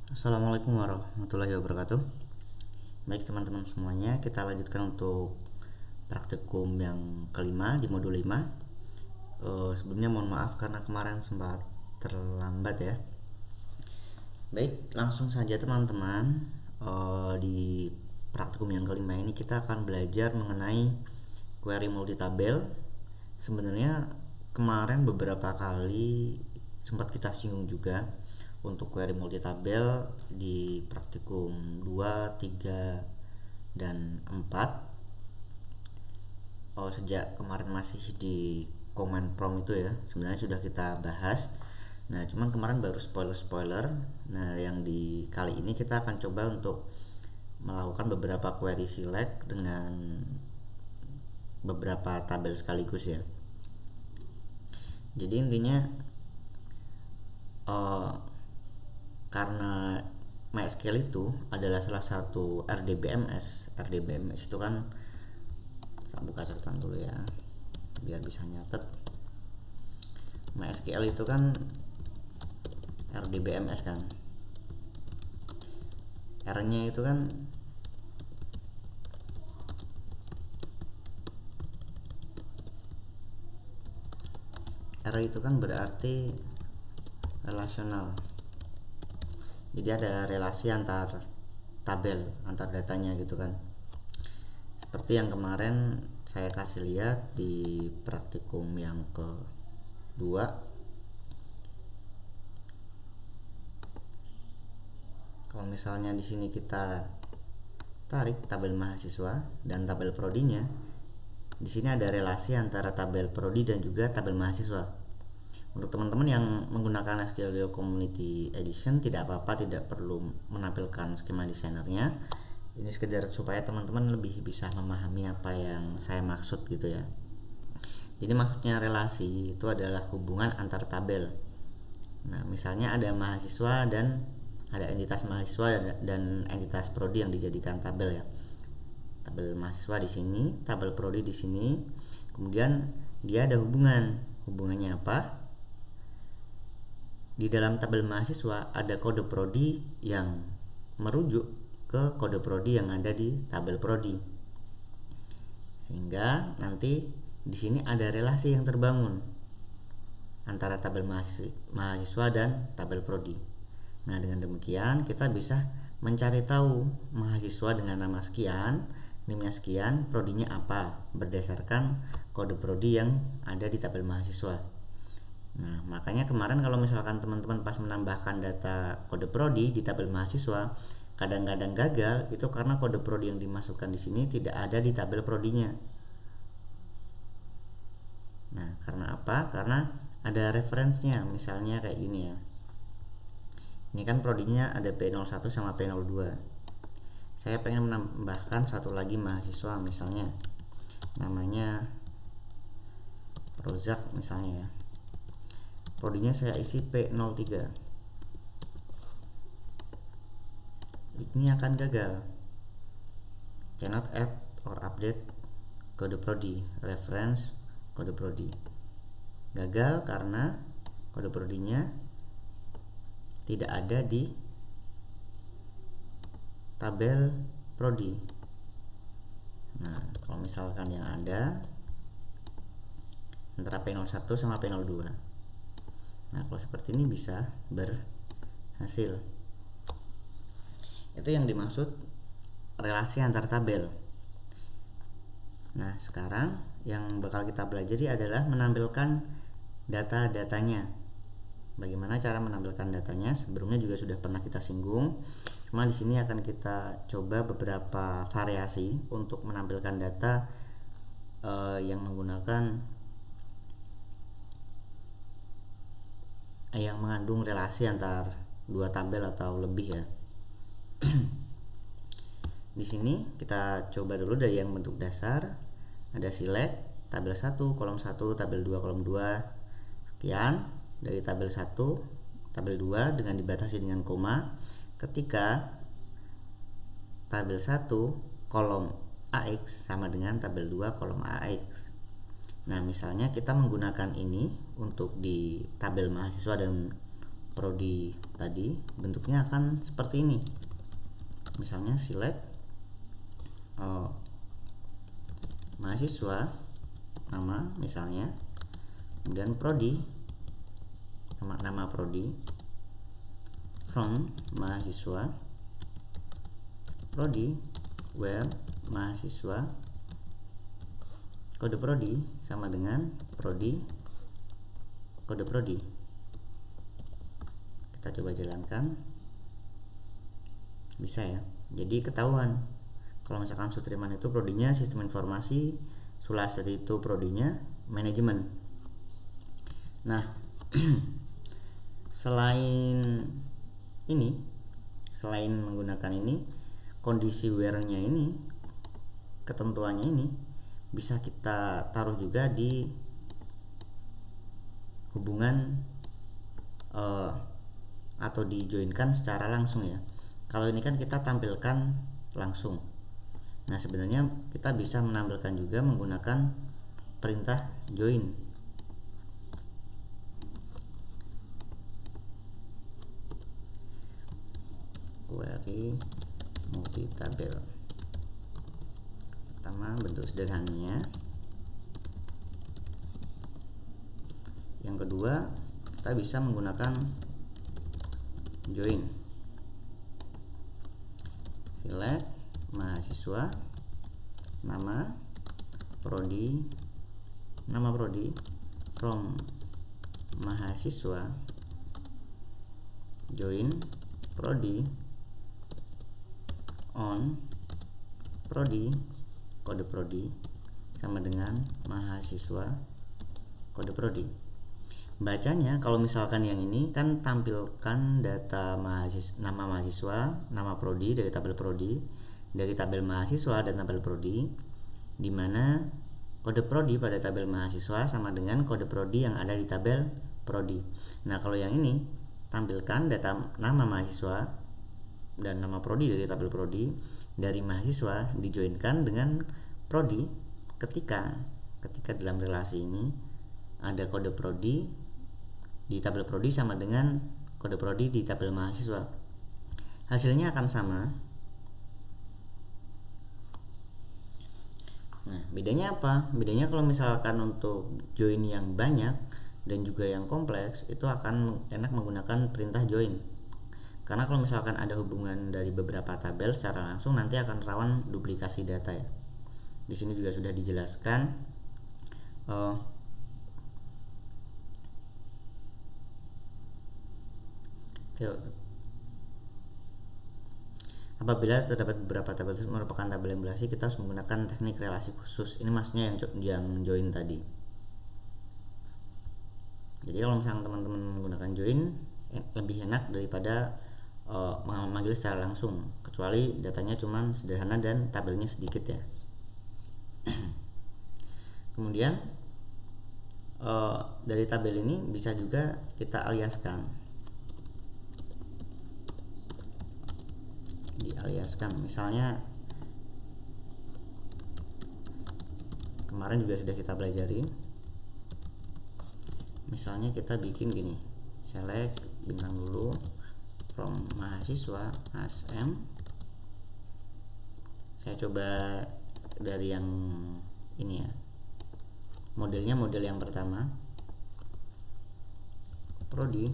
Assalamualaikum warahmatullahi wabarakatuh. Baik teman-teman semuanya, kita lanjutkan untuk praktikum yang kelima di modul 5. Sebelumnya mohon maaf karena kemarin sempat terlambat ya. Baik, langsung saja teman-teman. Di praktikum yang kelima ini kita akan belajar mengenai query multitabel. Sebenarnya kemarin beberapa kali sempat kita singgung juga untuk query multitabel di praktikum 2, 3, dan 4. Sejak kemarin masih di command prompt itu ya, sebenarnya sudah kita bahas. Nah, cuman kemarin baru spoiler. Nah, yang di kali ini kita akan coba untuk melakukan beberapa query select dengan beberapa tabel sekaligus ya. Jadi intinya karena MySQL itu adalah salah satu RDBMS. RDBMS itu kan, saya buka catatan dulu ya biar bisa nyatet. MySQL itu kan RDBMS kan, R-nya itu kan R itu kan berarti relasional. Jadi ada relasi antar tabel, antar datanya gitu kan. Seperti yang kemarin saya kasih lihat di praktikum yang kedua. Kalau misalnya di sini kita tarik tabel mahasiswa dan tabel prodinya, di sini ada relasi antara tabel prodi dan juga tabel mahasiswa. Untuk teman-teman yang menggunakan SQL Community Edition tidak apa-apa, tidak perlu menampilkan skema desainernya. Ini sekedar supaya teman-teman lebih bisa memahami apa yang saya maksud gitu ya. Jadi maksudnya relasi itu adalah hubungan antar tabel. Nah, misalnya ada mahasiswa dan ada entitas mahasiswa dan entitas prodi yang dijadikan tabel ya. Tabel mahasiswa di sini, tabel prodi di sini. Kemudian dia ada hubungannya apa? Di dalam tabel mahasiswa ada kode prodi yang merujuk ke kode prodi yang ada di tabel prodi. Sehingga nanti di sini ada relasi yang terbangun antara tabel mahasiswa dan tabel prodi. Nah, dengan demikian kita bisa mencari tahu mahasiswa dengan nama sekian, NIM-nya sekian, prodinya apa berdasarkan kode prodi yang ada di tabel mahasiswa. Nah, makanya kemarin kalau misalkan teman-teman pas menambahkan data kode prodi di tabel mahasiswa, kadang-kadang gagal itu karena kode prodi yang dimasukkan di sini tidak ada di tabel prodinya. Nah, karena apa? Karena ada referensinya, misalnya kayak gini ya. Ini kan prodinya ada P01 sama P02. Saya pengen menambahkan satu lagi mahasiswa, misalnya namanya Rozak misalnya ya. Prodinya saya isi P03. Ini akan gagal. Cannot add or update kode prodi, reference kode prodi. Gagal karena kode prodinya tidak ada di tabel prodi. Nah, kalau misalkan yang ada antara P01 sama P02. Nah, kalau seperti ini bisa berhasil. Itu yang dimaksud relasi antar tabel. Nah, sekarang yang bakal kita pelajari adalah menampilkan data-datanya. Bagaimana cara menampilkan datanya? Sebelumnya juga sudah pernah kita singgung. Cuma di sini akan kita coba beberapa variasi untuk menampilkan data yang menggunakan yang mengandung relasi antar dua tabel atau lebih ya. Di sini kita coba dulu dari yang bentuk dasar. Ada select tabel 1, kolom 1, tabel 2, kolom 2. Sekian dari tabel 1, tabel 2 dengan dibatasi dengan koma. Ketika tabel 1 kolom AX sama dengan tabel 2 kolom AX. Nah, misalnya kita menggunakan ini untuk di tabel mahasiswa dan prodi tadi bentuknya akan seperti ini. Misalnya select mahasiswa nama misalnya, kemudian prodi nama prodi, from mahasiswa, prodi where mahasiswa, kode prodi sama dengan prodi, kode prodi. Kita coba jalankan, bisa ya. Jadi ketahuan kalau misalkan Sutriman itu prodinya sistem informasi, Sulasri itu prodinya manajemen. Nah selain menggunakan ini, kondisi where-nya ini, ketentuannya ini bisa kita taruh juga di hubungan atau dijoinkan secara langsung ya. Kalau ini kan kita tampilkan langsung. Nah sebenarnya kita bisa menampilkan juga menggunakan perintah join. Query multi tabel. Pertama bentuk sederhananya. Yang kedua kita bisa menggunakan join. Select mahasiswa nama prodi from mahasiswa, join prodi on prodi, kode prodi sama dengan mahasiswa, kode prodi. Bacanya kalau misalkan yang ini kan tampilkan data nama mahasiswa, nama prodi dari tabel prodi, dari tabel mahasiswa dan tabel prodi, di mana kode prodi pada tabel mahasiswa sama dengan kode prodi yang ada di tabel prodi. Nah kalau yang ini tampilkan data nama mahasiswa dan nama prodi dari tabel prodi, dari mahasiswa dijoinkan dengan prodi ketika dalam relasi ini ada kode prodi di tabel prodi sama dengan kode prodi di tabel mahasiswa. Hasilnya akan sama. Nah, bedanya apa? Bedanya kalau misalkan untuk join yang banyak dan juga yang kompleks, itu akan enak menggunakan perintah join. Karena kalau misalkan ada hubungan dari beberapa tabel secara langsung, nanti akan rawan duplikasi data ya. Di sini juga sudah dijelaskan. Apabila terdapat beberapa tabel tersebut merupakan tabel embelasi, kita harus menggunakan teknik relasi khusus. Ini maksudnya yang join tadi. Jadi kalau misalnya teman-teman menggunakan join, lebih enak daripada memanggil secara langsung, kecuali datanya cuma sederhana dan tabelnya sedikit ya. Kemudian dari tabel ini bisa juga kita aliaskan. Misalnya kemarin juga sudah kita pelajari, misalnya kita bikin gini, select bintang dulu from mahasiswa as m. Saya coba dari yang ini ya, modelnya model yang pertama, prodi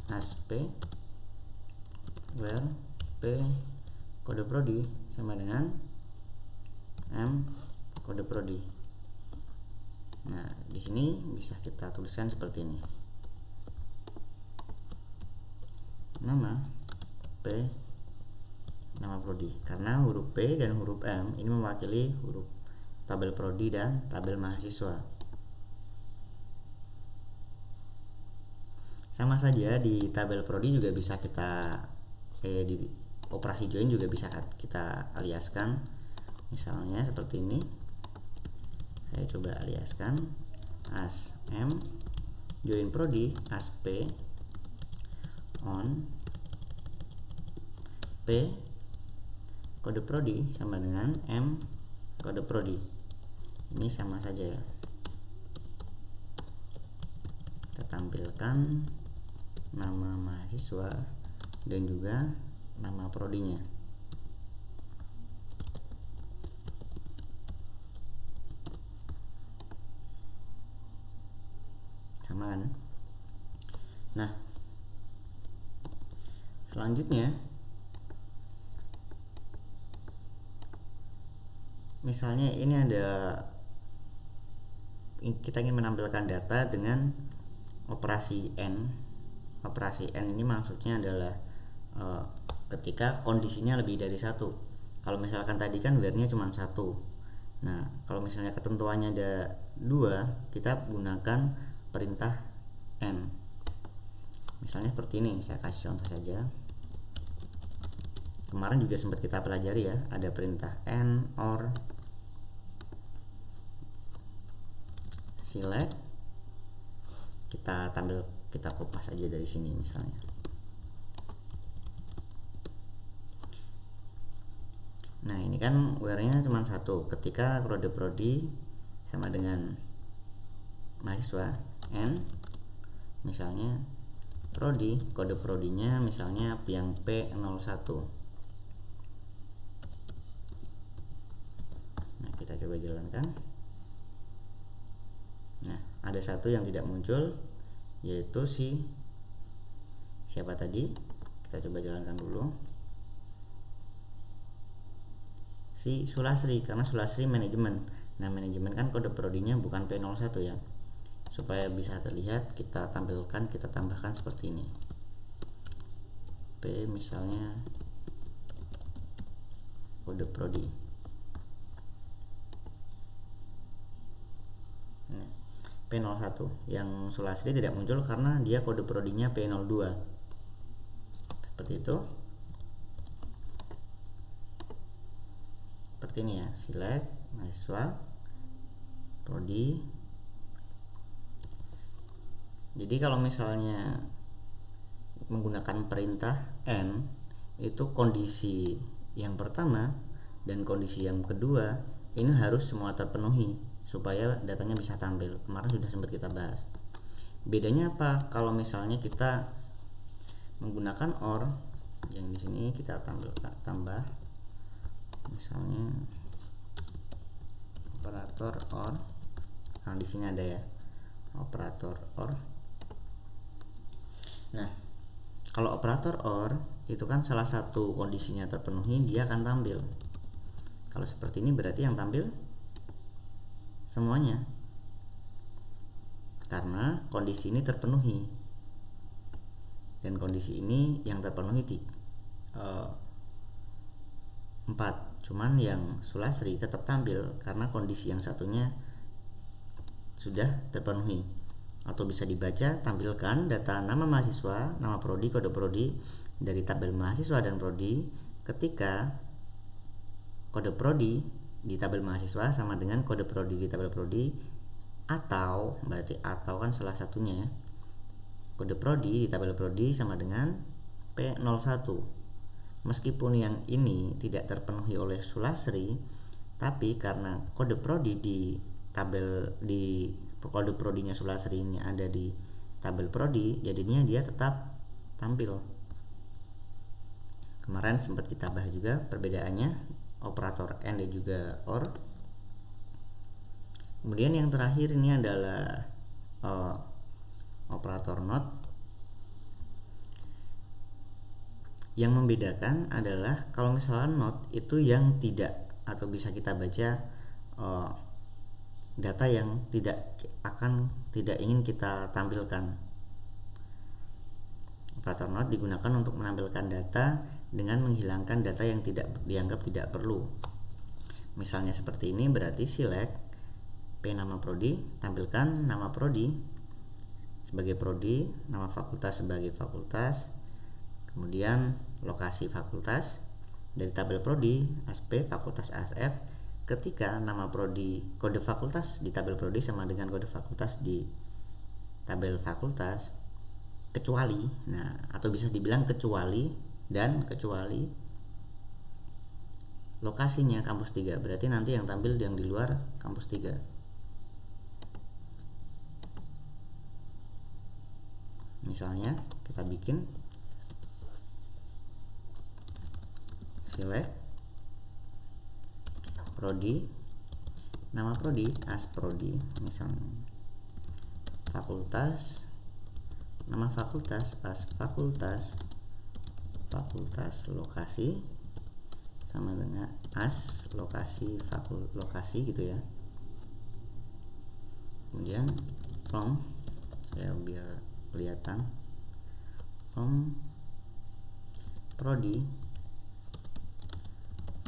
as p where p kode prodi sama dengan m kode prodi. Nah, di sini bisa kita tuliskan seperti ini. Nama p, nama prodi, karena huruf p dan huruf m ini mewakili huruf tabel prodi dan tabel mahasiswa. Sama saja di tabel prodi juga bisa kita di operasi join juga bisa kita aliaskan. Misalnya seperti ini, saya coba aliaskan as m join prodi as p on p kode prodi sama dengan m kode prodi. Ini sama saja ya. Kita tampilkan nama mahasiswa dan juga nama prodinya. Sama kan? Nah, selanjutnya misalnya ini kita ingin menampilkan data dengan operasi N. Operasi N ini maksudnya adalah ketika kondisinya lebih dari satu. Kalau misalkan tadi kan where-nya cuma satu. Nah, kalau misalnya ketentuannya ada 2, kita gunakan perintah N. Misalnya seperti ini, saya kasih contoh saja. Kemarin juga sempat kita pelajari ya, ada perintah N, OR, select. Kita kopas aja dari sini misalnya. Nah, ini kan where-nya cuma satu. Ketika kode prodi sama dengan mahasiswa N, misalnya prodi, kode prodinya misalnya yang P01. Nah, kita coba jalankan. Nah, ada satu yang tidak muncul, yaitu siapa tadi? Kita coba jalankan dulu. Si Sulasri, karena Sulasri manajemen. Nah, manajemen kan kode prodinya bukan P01 ya. Supaya bisa terlihat, kita tambahkan seperti ini. P misalnya kode prodi. Nah, P01 yang Sulasri tidak muncul karena dia kode prodinya P02. Seperti itu. Seperti ini ya, select mahasiswa prodi. Jadi kalau misalnya menggunakan perintah N, itu kondisi yang pertama dan kondisi yang kedua ini harus semua terpenuhi supaya datanya bisa tampil. Kemarin sudah sempat kita bahas. Bedanya apa? Kalau misalnya kita menggunakan OR, yang di sini kita tambah misalnya operator OR. Nah, di sini ada ya operator OR. Nah, kalau operator OR itu kan salah satu kondisinya terpenuhi, dia akan tampil. Kalau seperti ini berarti yang tampil semuanya, karena kondisi ini terpenuhi dan kondisi ini yang terpenuhi 4. Cuman yang Sulasri tetap tampil karena kondisi yang satunya sudah terpenuhi. Atau bisa dibaca, tampilkan data nama mahasiswa, nama prodi, kode prodi dari tabel mahasiswa dan prodi ketika kode prodi di tabel mahasiswa sama dengan kode prodi di tabel prodi, atau berarti atau kan salah satunya ya. Kode prodi di tabel prodi sama dengan P01. Meskipun yang ini tidak terpenuhi oleh Sulasri, tapi karena kode prodi di kode prodinya Sulasri ini ada di tabel prodi, jadinya dia tetap tampil. Kemarin sempat kita bahas juga perbedaannya operator AND dan juga OR. Kemudian yang terakhir ini adalah operator NOT. Yang membedakan adalah kalau misalnya NOT itu yang tidak, atau bisa kita baca data yang tidak ingin kita tampilkan. Operator NOT digunakan untuk menampilkan data dengan menghilangkan data yang dianggap tidak perlu. Misalnya seperti ini, berarti select P nama prodi, tampilkan nama prodi sebagai prodi, nama fakultas sebagai fakultas, kemudian lokasi fakultas dari tabel prodi ASP fakultas ASF. Ketika nama prodi, kode fakultas di tabel prodi sama dengan kode fakultas di tabel fakultas, kecuali, nah atau bisa dibilang kecuali lokasinya kampus 3, berarti nanti yang tampil yang di luar kampus 3. Misalnya kita bikin select prodi, nama prodi as prodi, misalnya fakultas, nama fakultas as fakultas, fakultas lokasi sama dengan as lokasi lokasi gitu ya. Kemudian from, saya biar kelihatan, from prodi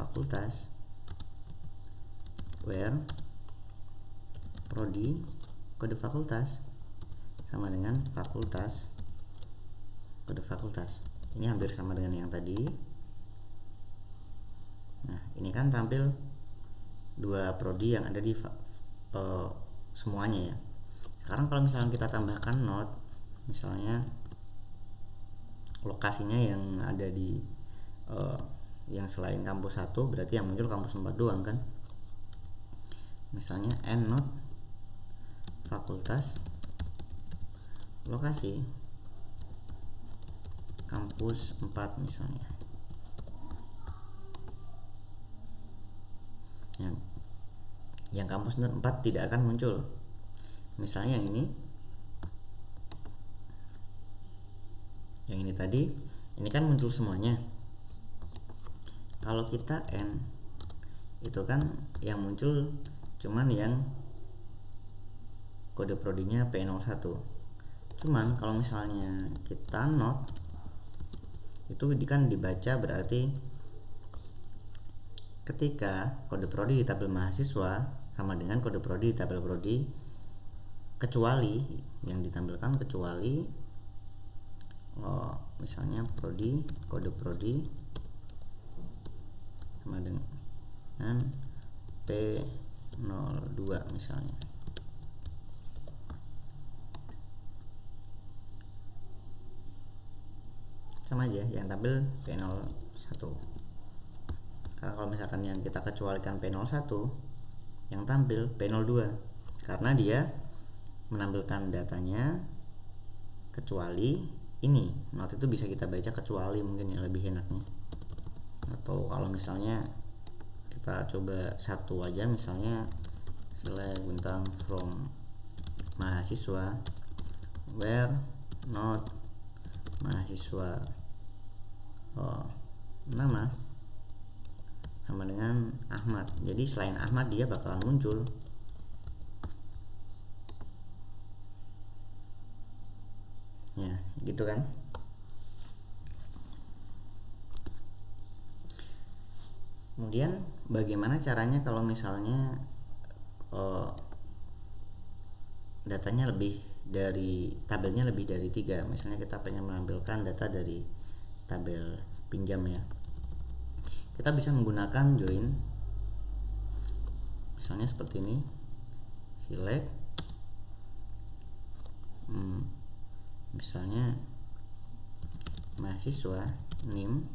fakultas where prodi kode fakultas sama dengan fakultas kode fakultas. Ini hampir sama dengan yang tadi. Nah, ini kan tampil dua prodi yang ada di semuanya ya. Sekarang kalau misalnya kita tambahkan not, misalnya lokasinya yang ada di yang selain kampus 1, berarti yang muncul kampus 4 doang kan. Misalnya end not fakultas lokasi kampus 4 misalnya. Yang kampus 4 tidak akan muncul. Misalnya yang ini tadi, ini kan muncul semuanya. Kalau kita end, itu kan yang muncul cuman yang kode prodinya P01. Cuman kalau misalnya kita not, itu kan dibaca, berarti ketika kode prodi di tabel mahasiswa sama dengan kode prodi di tabel prodi, kecuali yang ditampilkan kecuali misalnya prodi, kode prodi sama dengan P02 misalnya. Sama aja yang tampil P01. Karena kalau misalkan yang kita kecualikan P01, yang tampil P02, karena dia menampilkan datanya kecuali ini. Not itu bisa kita baca kecuali, mungkin yang lebih enaknya. Atau kalau misalnya kita coba satu aja, misalnya select bintang from mahasiswa where not mahasiswa nama sama dengan Ahmad. Jadi selain Ahmad dia bakalan muncul. Ya, gitu kan. Kemudian bagaimana caranya kalau misalnya datanya lebih dari, tabelnya lebih dari 3. Misalnya kita pengen menampilkan data dari tabel pinjam ya. Kita bisa menggunakan join. Misalnya seperti ini. Select misalnya mahasiswa NIM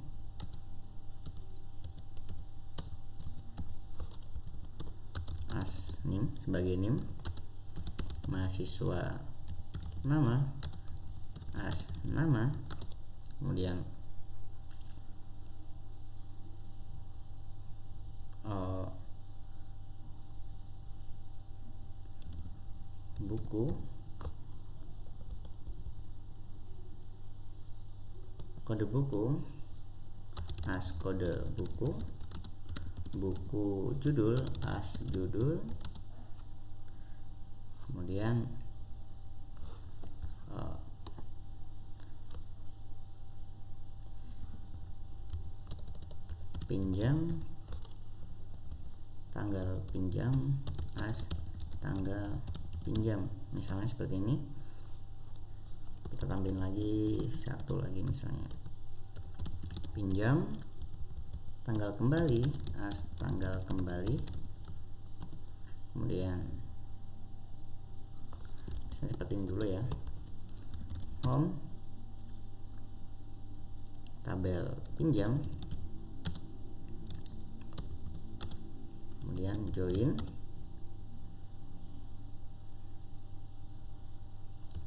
as NIM sebagai NIM, mahasiswa nama as nama, kemudian buku kode buku as kode buku, buku judul as judul, kemudian pinjam tanggal pinjam as tanggal pinjam, misalnya seperti ini. Kita tambahin lagi satu lagi, misalnya pinjam tanggal kembali as tanggal kembali, kemudian misalnya seperti ini dulu ya, home tabel pinjam, kemudian join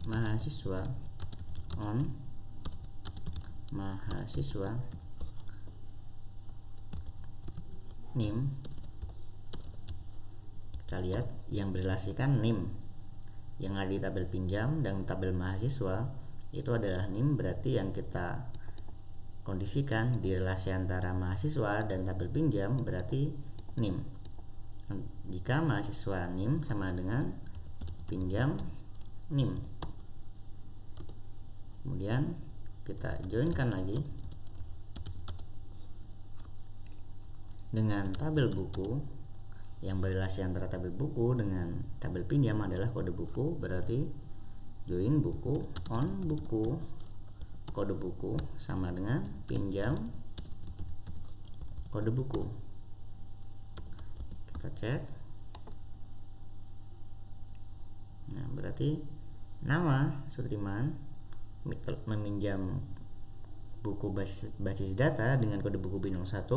mahasiswa on mahasiswa, NIM. Kita lihat yang berelasikan NIM yang ada di tabel pinjam dan tabel mahasiswa itu adalah NIM, berarti yang kita kondisikan di relasi antara mahasiswa dan tabel pinjam berarti NIM. Jika mahasiswa NIM sama dengan pinjam NIM, kemudian kita joinkan lagi dengan tabel buku. Yang berrelasi antara tabel buku dengan tabel pinjam adalah kode buku, berarti join buku on buku, kode buku sama dengan pinjam kode buku. Kita cek. Nah, berarti nama Sutriman meminjam buku basis data dengan kode buku B01,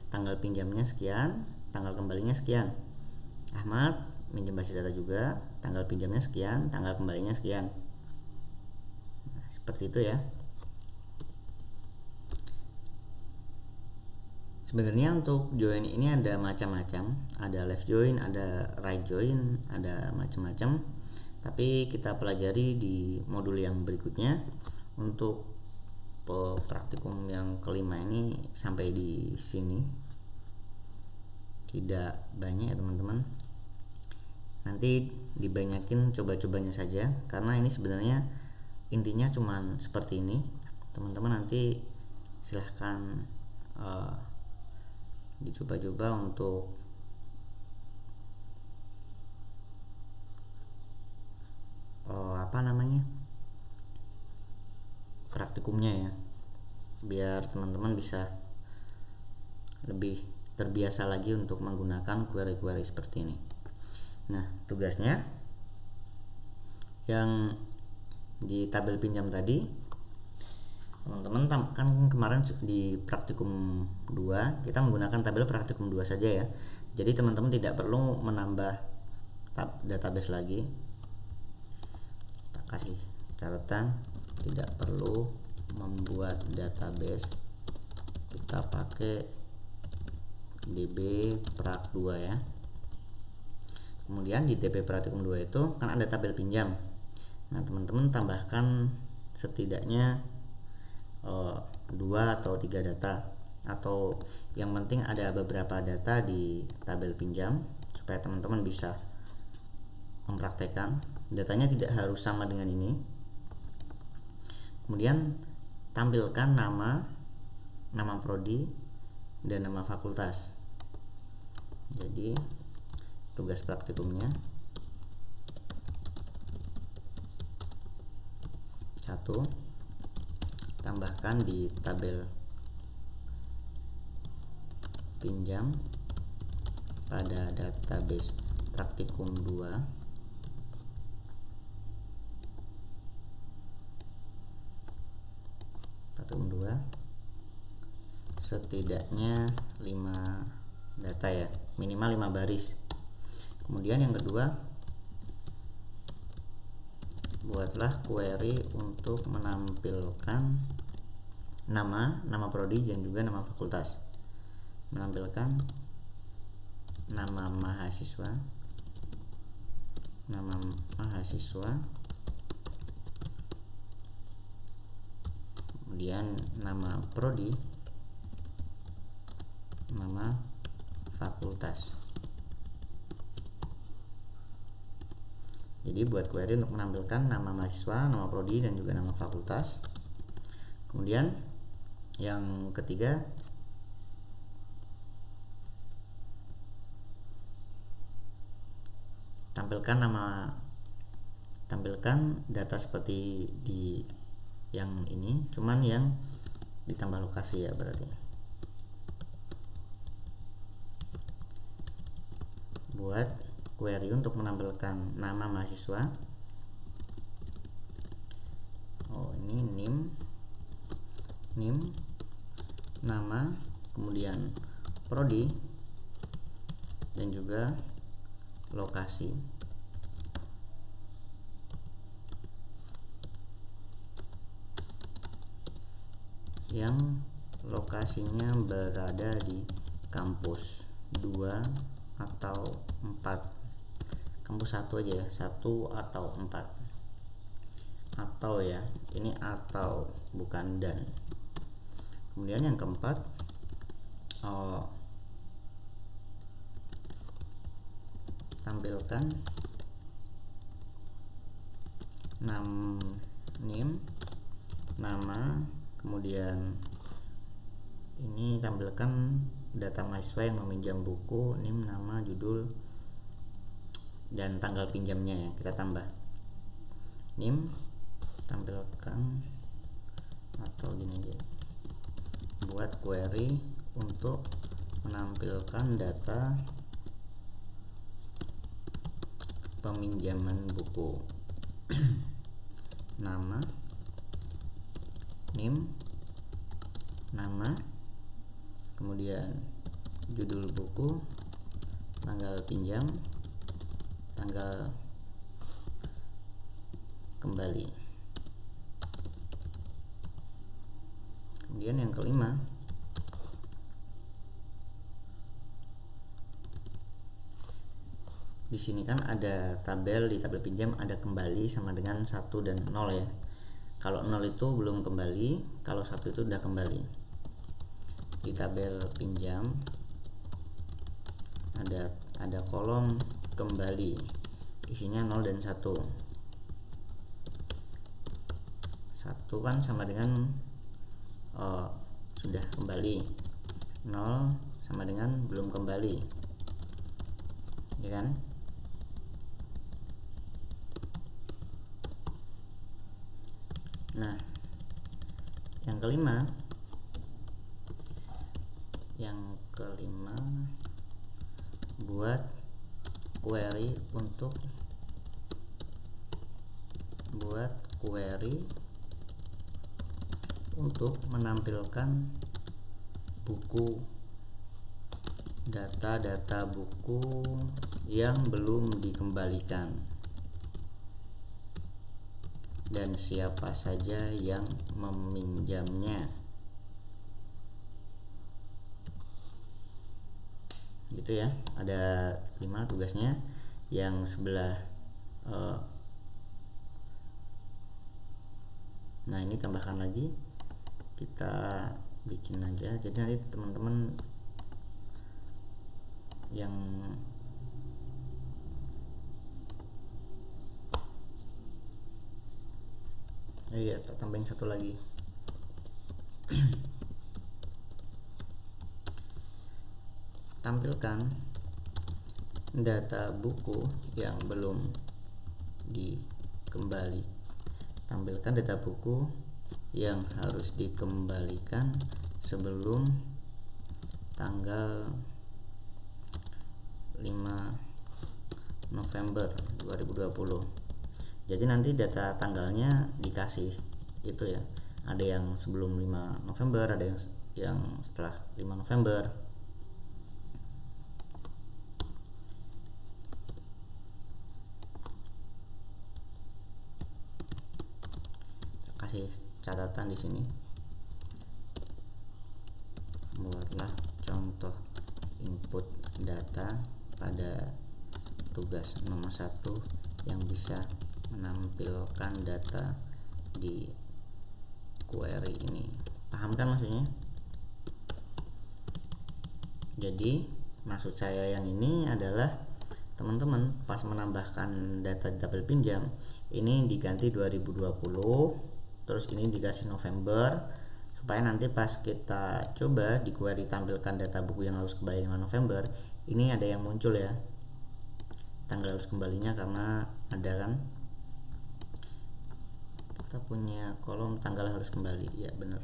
tanggal pinjamnya sekian, tanggal kembalinya sekian. Ahmad minjem basis data juga, tanggal pinjamnya sekian, tanggal kembalinya sekian. Nah, seperti itu ya. Sebenarnya untuk join ini ada macam-macam, ada left join, ada right join, ada macam-macam. Tapi kita pelajari di modul yang berikutnya. Untuk praktikum yang kelima ini sampai di sini. Tidak banyak ya teman-teman, nanti dibanyakin coba-cobanya saja, karena ini sebenarnya intinya cuman seperti ini. Teman-teman nanti silahkan dicoba-coba untuk praktikumnya ya, biar teman-teman bisa lebih terbiasa lagi untuk menggunakan query-query seperti ini. Nah, tugasnya yang di tabel pinjam tadi, teman-teman kan kemarin di praktikum 2 kita menggunakan tabel praktikum 2 saja ya. Jadi teman-teman tidak perlu menambah database lagi. Kita kasih catatan, tidak perlu membuat database, kita pakai DB Prak 2 ya. Kemudian di DB Praktikum 2 itu kan ada tabel pinjam. Nah, teman-teman tambahkan setidaknya 2 atau 3 data, atau yang penting ada beberapa data di tabel pinjam supaya teman-teman bisa mempraktekkan. Datanya tidak harus sama dengan ini. Kemudian tampilkan nama prodi dan nama fakultas. Jadi tugas praktikumnya 1, tambahkan di tabel pinjam pada database praktikum 2 setidaknya 5 data ya, minimal 5 baris. Kemudian yang kedua, buatlah query untuk menampilkan nama prodi dan juga nama fakultas. Menampilkan nama mahasiswa, kemudian nama prodi, nama fakultas. Jadi buat query untuk menampilkan nama mahasiswa, nama prodi dan juga nama fakultas. Kemudian yang ketiga, tampilkan data seperti di yang ini, cuman yang ditambah lokasi ya, berarti buat query untuk menampilkan nama mahasiswa. Ini NIM, nama, kemudian prodi dan juga lokasi. yang lokasinya berada di kampus 2 atau 4. Kampus 1 aja ya, 1 atau 4. Atau ya, ini atau bukan dan. Kemudian yang keempat, tampilkan NIM, nama, kemudian ini tampilkan data mahasiswa yang meminjam buku, NIM, nama, judul, dan tanggal pinjamnya ya. Kita tambah NIM, tampilkan, atau gini aja, buat query untuk menampilkan data peminjaman buku. Nama, NIM, nama, kemudian judul buku, tanggal pinjam, tanggal kembali. Kemudian yang kelima, di sini kan ada tabel, di tabel pinjam ada kembali sama dengan 1 dan 0 ya. Kalau 0 itu belum kembali, kalau 1 itu udah kembali. Di tabel pinjam ada kolom kembali, isinya 0 dan 1. 1 kan sama dengan sudah kembali, 0 sama dengan belum kembali, ya kan? Nah, yang kelima buat query untuk menampilkan buku, data buku yang belum dikembalikan dan siapa saja yang meminjamnya, gitu ya. Ada 5 tugasnya. Yang sebelah nah ini tambahkan lagi, kita bikin aja. Jadi nanti teman-teman yang iya, tambahin satu lagi. Tampilkan data buku yang belum dikembali. Tampilkan data buku yang harus dikembalikan sebelum tanggal 5 November 2020. Jadi nanti data tanggalnya dikasih itu ya. Ada yang sebelum 5 November, ada yang setelah 5 November. Kasih catatan di sini. Buatlah contoh input data pada tugas nomor 1 yang bisa menampilkan data di query ini. Paham kan maksudnya? Jadi maksud saya yang ini adalah teman-teman pas menambahkan data di tabel pinjam ini diganti 2020, terus ini dikasih November, supaya nanti pas kita coba di query tampilkan data buku yang harus kembali dengan November, ini ada yang muncul ya tanggal harus kembalinya, karena ada kan kita punya kolom tanggal harus kembali, ya bener.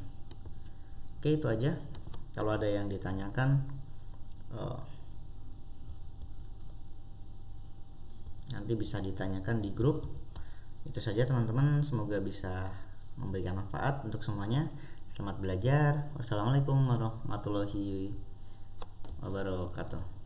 Oke, itu aja. Kalau ada yang ditanyakan nanti bisa ditanyakan di grup. Itu saja teman-teman, semoga bisa memberikan manfaat untuk semuanya. Selamat belajar. Wassalamualaikum warahmatullahi wabarakatuh.